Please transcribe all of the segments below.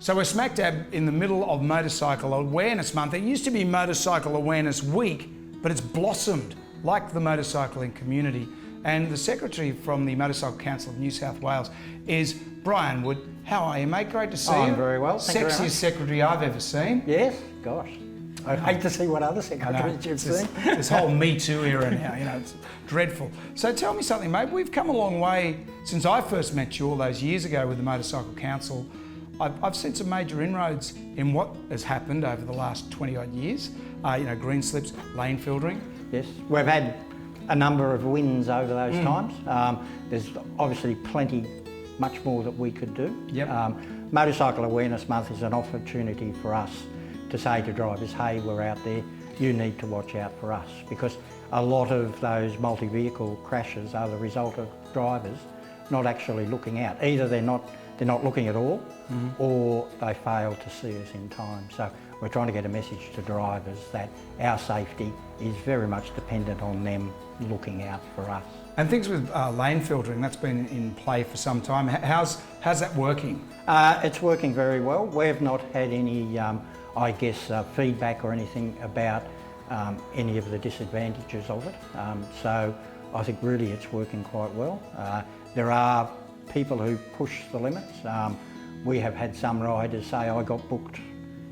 So we're smack dab in the middle of Motorcycle Awareness Month. It used to be Motorcycle Awareness Week, but it's blossomed like the motorcycling community. And the Secretary from the Motorcycle Council of New South Wales is Brian Wood. How are you, mate? Great to see you. I'm very well, thank you very much. Sexiest secretary I've ever seen. Yes, gosh. I'd hate to see what other secretaries you've seen. This whole Me Too era now, you know, it's dreadful. So tell me something, mate. We've come a long way since I first met you all those years ago with the Motorcycle Council. I've seen some major inroads in what has happened over the last 20 odd years. You know, green slips, lane filtering. Yes, we've had a number of wins over those times. There's obviously much more that we could do. Yep. Motorcycle Awareness Month is an opportunity for us to say to drivers, hey, we're out there, you need to watch out for us, because a lot of those multi-vehicle crashes are the result of drivers not actually looking out. Either they're not looking at all, or they fail to see us in time. So we're trying to get a message to drivers that our safety is very much dependent on them looking out for us. And things with lane filtering, that's been in play for some time. How's that working? It's working very well. We've not had any, feedback or anything about any of the disadvantages of it. So I think really it's working quite well. There are people who push the limits. We have had some riders say, I got booked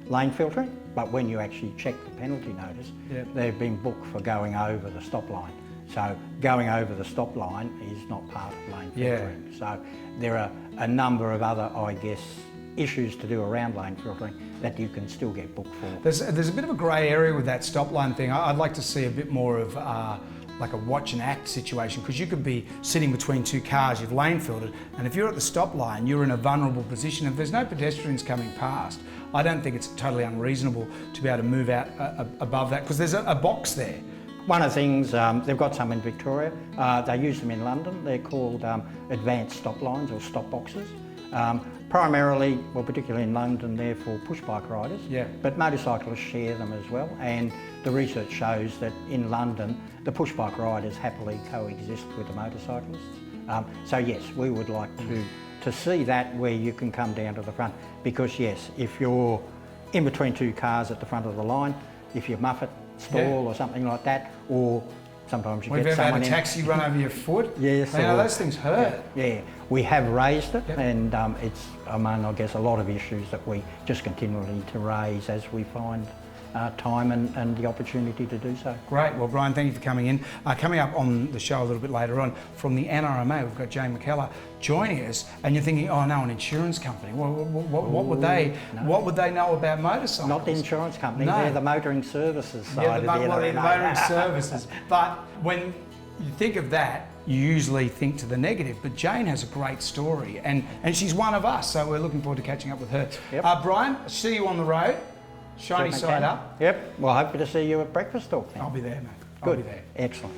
lane filtering, but when you actually check the penalty notice, they've been booked for going over the stop line. So going over the stop line is not part of lane filtering. So there are a number of other, issues to do around lane filtering that you can still get booked for. There's a bit of a grey area with that stop line thing. I'd like to see a bit more of like a watch and act situation, because you could be sitting between two cars, you've lane filtered, and if you're at the stop line, you're in a vulnerable position. If there's no pedestrians coming past, I don't think it's totally unreasonable to be able to move out above that, because there's a box there. One of the things, they've got some in Victoria, they use them in London. They're called advanced stop lines or stop boxes. Primarily, well, particularly in London, they're for push bike riders, but motorcyclists share them as well. And the research shows that in London, the push bike riders happily coexist with the motorcyclists. So yes, we would like to see that where you can come down to the front, because yes, if you're in between two cars at the front of the line, if you muff it, stall or something like that, or sometimes you get someone in. We've ever had a taxi run over your foot? Yes. You know, those things hurt. Yeah, we have raised it, and it's among, I guess, a lot of issues that we just continually need to raise as we find time and the opportunity to do so. Great. Well, Brian, thank you for coming in. Coming up on the show a little bit later on, from the NRMA, we've got Jane McKellar joining us, and you're thinking, oh no, an insurance company. Well, what would they know about motorcycles? Not the insurance company, they're the motoring services side of the NRMA. The motoring services. But when you think of that, you usually think to the negative, but Jane has a great story, and she's one of us, so we're looking forward to catching up with her. Yep. Brian, I see you on the road. Shiny side up. Yep. Well, hoping to see you at breakfast talk then. I'll be there, mate. Good. I'll be there. Excellent.